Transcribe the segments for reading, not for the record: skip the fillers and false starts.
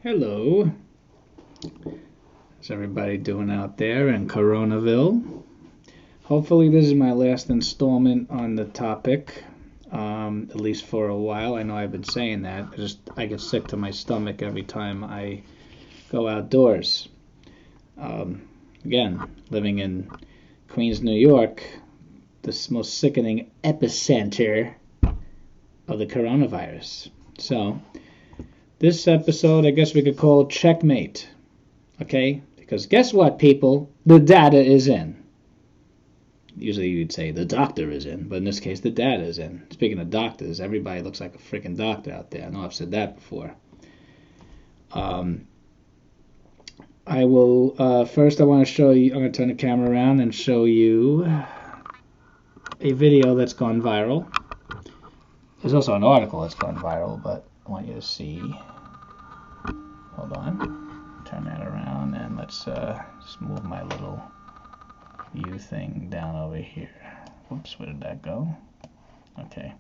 Hello. How's everybody doing out there in Coronaville? Hopefully this is my last installment on the topic, at least for a while. I know I've been saying that. I get sick to my stomach every time I go outdoors. Again, living in Queens, New York, the most sickening epicenter of the coronavirus. So, this episode, I guess we could call Checkmate. Okay? Because guess what, people? The data is in. Usually you'd say the doctor is in, but in this case, the data is in. Speaking of doctors, everybody looks like a freaking doctor out there. I know I've said that before. First I want to show you, I'm going to turn the camera around and show you a video that's gone viral. There's also an article that's gone viral, but I want you to see. Hold on. Turn that around and let's just move my little view thing down over here. Whoops, where did that go? Okay.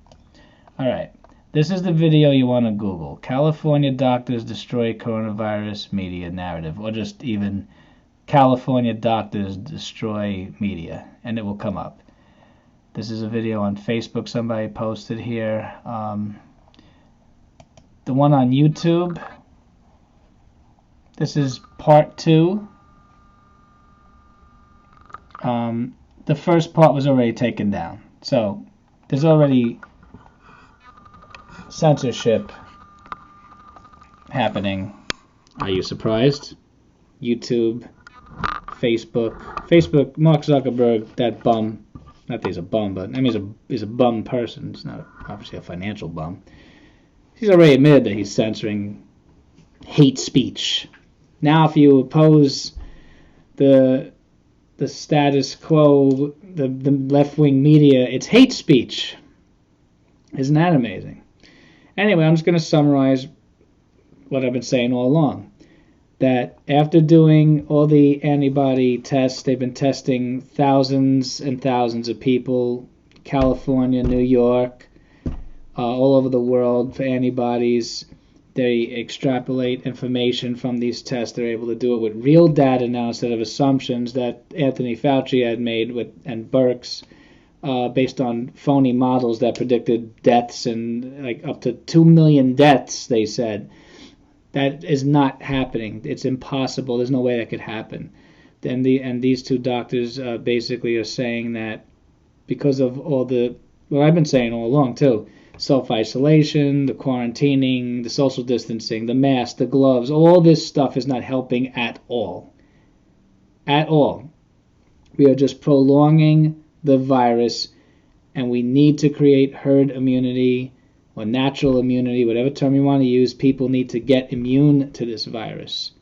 Alright. This is the video you want to Google. California doctors destroy coronavirus media narrative. Or just even California doctors destroy media. And it will come up. This is a video on Facebook somebody posted here. The one on YouTube. This is part 2. The first part was already taken down. So there's already censorship happening. Are you surprised? YouTube, Facebook, Mark Zuckerberg, that bum. Not that he's a bum, but I mean he's a bum person. He's not obviously a financial bum. He's already admitted that he's censoring hate speech. Now, if you oppose the status quo, the left-wing media, it's hate speech. Isn't that amazing? Anyway, I'm just going to summarize what I've been saying all along. That after doing all the antibody tests, they've been testing thousands and thousands of people, California, New York, all over the world for antibodies. They extrapolate information from these tests. They're able to do it with real data now instead of assumptions that Anthony Fauci had made and Birx based on phony models that predicted deaths and like up to 2 million deaths, they said. That is not happening. It's impossible. There's no way that could happen. And these two doctors basically are saying that because of all what I've been saying all along too, self-isolation, the quarantining, the social distancing, the mask, the gloves, all this stuff is not helping at all. At all. We are just prolonging the virus, and we need to create herd immunity or natural immunity, whatever term you want to use. People need to get immune to this virus.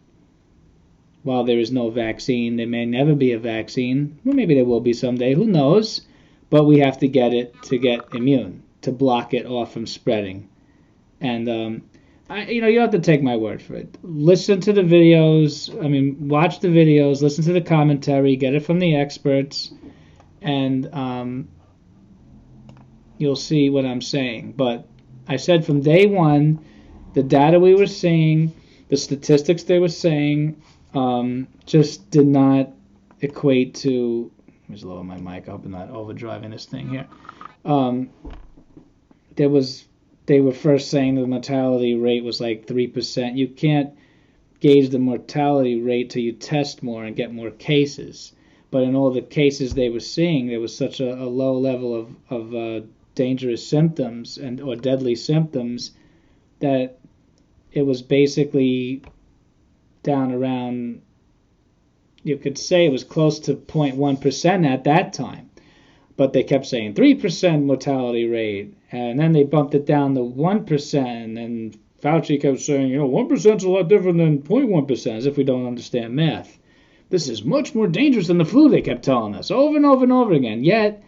While there is no vaccine, there may never be a vaccine. Well, maybe there will be someday, who knows? But we have to get it to get immune, to block it off from spreading. And you don't have to take my word for it. Listen to the videos. Watch the videos, listen to the commentary, get it from the experts, and you'll see what I'm saying. But I said from day one, the data we were seeing, the statistics they were saying, just did not equate to. Let me just lower my mic. I hope I'm not overdriving this thing here. They were first saying the mortality rate was like 3%. You can't gauge the mortality rate till you test more and get more cases. But in all the cases they were seeing, there was such a low level of dangerous symptoms or deadly symptoms that it was basically down around, you could say it was close to 0.1% at that time. But they kept saying 3% mortality rate, and then they bumped it down to 1%, and Fauci kept saying, 1% is a lot different than 0.1%, as if we don't understand math. This is much more dangerous than the flu, they kept telling us, over and over and over again. Yet,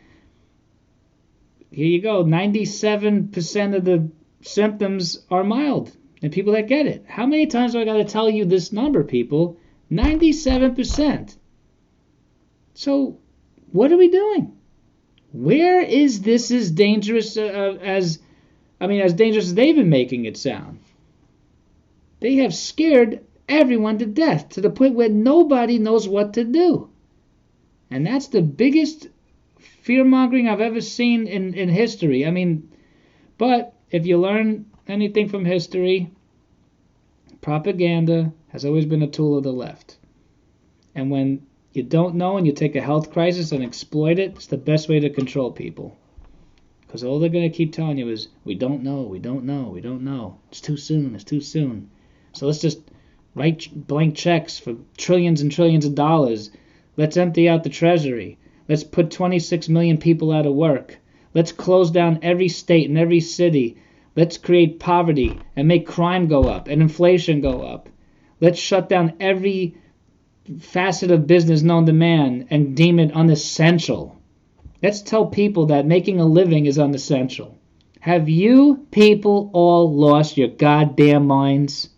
here you go, 97% of the symptoms are mild, and people that get it. How many times do I got to tell you this number, people? 97%. So, what are we doing? Where is this as dangerous as dangerous as they've been making it sound? They have scared everyone to death to the point where nobody knows what to do. And that's the biggest fear-mongering I've ever seen in history. I mean, but if you learn anything from history, propaganda has always been a tool of the left. And when you don't know and you take a health crisis and exploit it, it's the best way to control people. Because all they're going to keep telling you is, we don't know, we don't know, we don't know. It's too soon, it's too soon. So let's just write blank checks for trillions and trillions of dollars. Let's empty out the treasury. Let's put 26 million people out of work. Let's close down every state and every city. Let's create poverty and make crime go up and inflation go up. Let's shut down every facet of business known to man and deem it unessential. Let's tell people that making a living is unessential. Have you people all lost your goddamn minds?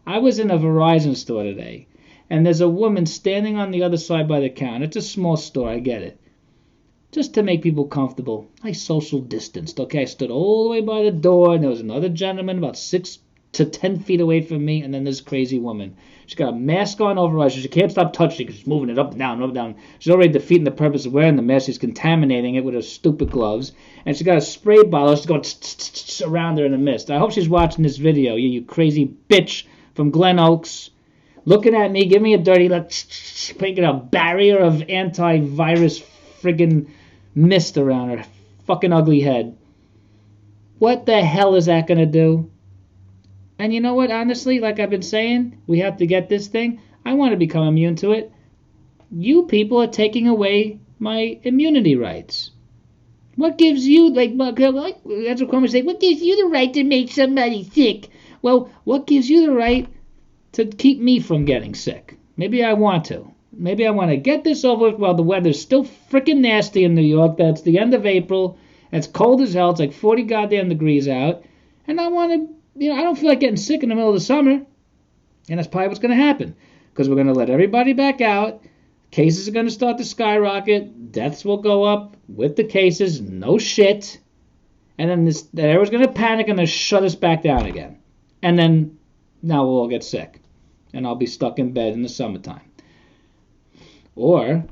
I was in a Verizon store today, and there's a woman standing on the other side by the counter. It's a small store, I get it. Just to make people comfortable, I social distanced. Okay, I stood all the way by the door, and there was another gentleman about 6 to 10 feet away from me, and then this crazy woman. She's got a mask on over her eyes. She can't stop touching because she's moving it up and down, up and down. She's already defeating the purpose of wearing the mask. She's contaminating it with her stupid gloves. And she's got a spray bottle. She's going around her in the mist. I hope she's watching this video, you crazy bitch from Glen Oaks. Looking at me, giving me a dirty look, putting a barrier of antivirus friggin' mist around her fucking ugly head. What the hell is that going to do? And you know what, honestly, like I've been saying, we have to get this thing. I want to become immune to it. You people are taking away my immunity rights. What gives you, that's what Cuomo say, what gives you the right to make somebody sick? Well, what gives you the right to keep me from getting sick? Maybe I want to. Maybe I want to get this over with while the weather's still freaking nasty in New York. That's the end of April. It's cold as hell. It's like 40 goddamn degrees out. And I want to, I don't feel like getting sick in the middle of the summer. And that's probably what's going to happen. Because we're going to let everybody back out. Cases are going to start to skyrocket. Deaths will go up with the cases. No shit. And then everyone's going to panic and they'll shut us back down again. And then now we'll all get sick. And I'll be stuck in bed in the summertime. Or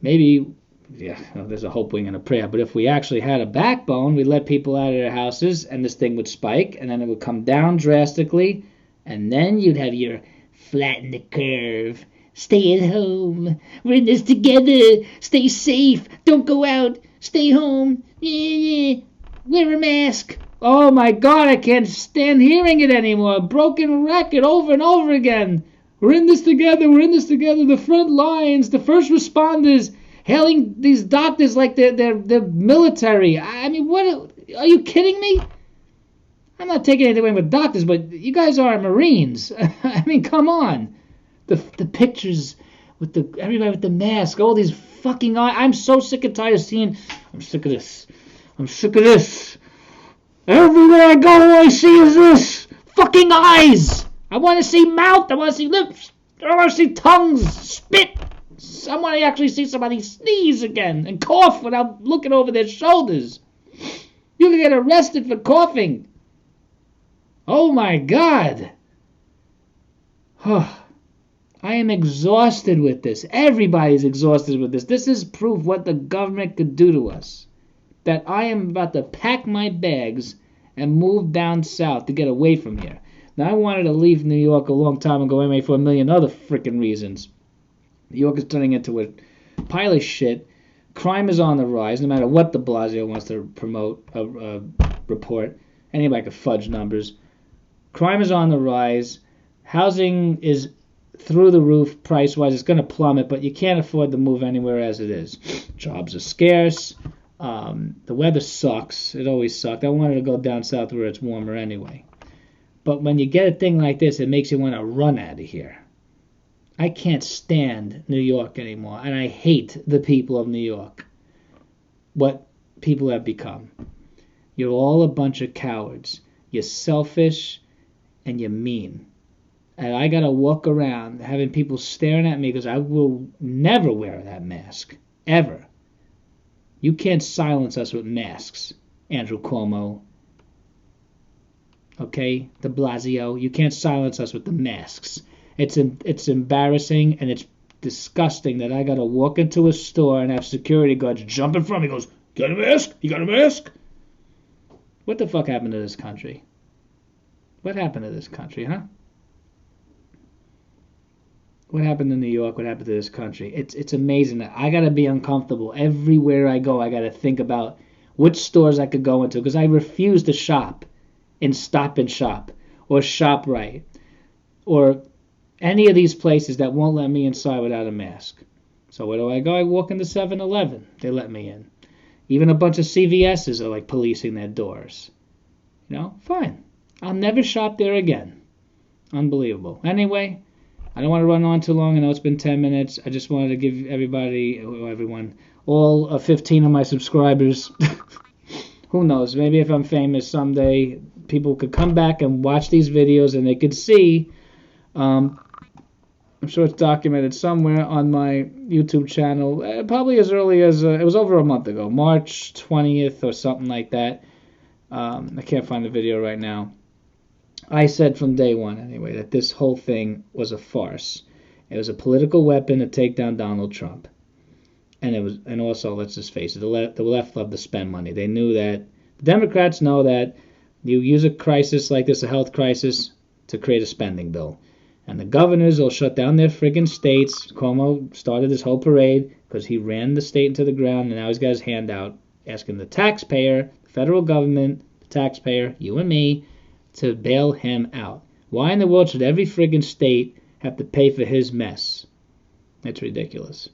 maybe, there's a hope, wing, and a prayer, but if we actually had a backbone, we'd let people out of their houses and this thing would spike and then it would come down drastically and then you'd have your flatten the curve. Stay at home. We're in this together. Stay safe. Don't go out. Stay home. Wear a mask. Oh my God, I can't stand hearing it anymore. Broken record over and over again. We're in this together. We're in this together. The front lines, the first responders, hailing these doctors like they're military. I mean, what? Are you kidding me? I'm not taking anything away with doctors, but you guys are Marines. I mean, come on. The pictures with everybody with the mask, all these fucking eyes. I'm so sick and tired of seeing. I'm sick of this. I'm sick of this. Everywhere I go, all I see is this. Fucking eyes. I want to see mouth. I want to see lips. I want to see tongues. Spit. I want to actually see somebody sneeze again and cough without looking over their shoulders. You can get arrested for coughing. Oh my God. I am exhausted with this. Everybody's exhausted with this. This is proof what the government could do to us. That I am about to pack my bags and move down south to get away from here. Now, I wanted to leave New York a long time ago anyway for a million other freaking reasons. New York is turning into a pile of shit. Crime is on the rise, no matter what de Blasio wants to promote, report. Anybody can fudge numbers. Crime is on the rise. Housing is through the roof price-wise. It's going to plummet, but you can't afford to move anywhere as it is. Jobs are scarce. The weather sucks. It always sucked. I wanted to go down south where it's warmer anyway. But when you get a thing like this, it makes you want to run out of here. I can't stand New York anymore, and I hate the people of New York. What people have become. You're all a bunch of cowards. You're selfish, and you're mean. And I got to walk around having people staring at me because I will never wear that mask. Ever. You can't silence us with masks, Andrew Cuomo. Okay, de Blasio, you can't silence us with the masks. It's embarrassing and it's disgusting that I gotta walk into a store and have security guards jump in front of me. Goes, you got a mask? You got a mask? What the fuck happened to this country? What happened to this country, huh? What happened in New York? What happened to this country? It's amazing that I gotta be uncomfortable everywhere I go. I gotta think about which stores I could go into because I refuse to shop in Stop and Shop or ShopRite or any of these places that won't let me inside without a mask. So where do I go? I walk into 7-Eleven. They let me in. Even a bunch of CVS's are like policing their doors. You know, fine. I'll never shop there again. Unbelievable. Anyway, I don't want to run on too long. I know it's been 10 minutes. I just wanted to give everyone, all 15 of my subscribers. Who knows? Maybe if I'm famous someday, people could come back and watch these videos and they could see. I'm sure it's documented somewhere on my YouTube channel, probably as early as, it was over a month ago, March 20th or something like that. I can't find the video right now. I said from day one, anyway, that this whole thing was a farce. It was a political weapon to take down Donald Trump. And also, let's just face it, the left loved to spend money. They knew that, the Democrats know that you use a crisis like this, a health crisis, to create a spending bill. And the governors will shut down their friggin' states. Cuomo started this whole parade because he ran the state into the ground, and now he's got his hand out asking the taxpayer, the federal government, the taxpayer, you and me, to bail him out. Why in the world should every friggin' state have to pay for his mess? It's ridiculous.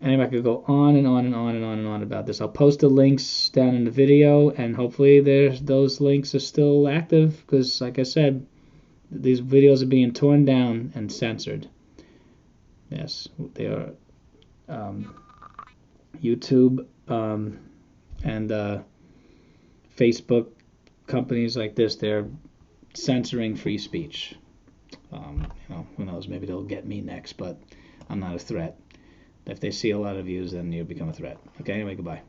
Anyway, I could go on and on and on and on and on about this. I'll post the links down in the video, and hopefully those links are still active because, like I said, these videos are being torn down and censored. Yes, they are. YouTube and Facebook companies like this, they're censoring free speech. Who knows? Maybe they'll get me next, but I'm not a threat. If they see a lot of views, then you become a threat. Okay, anyway, goodbye.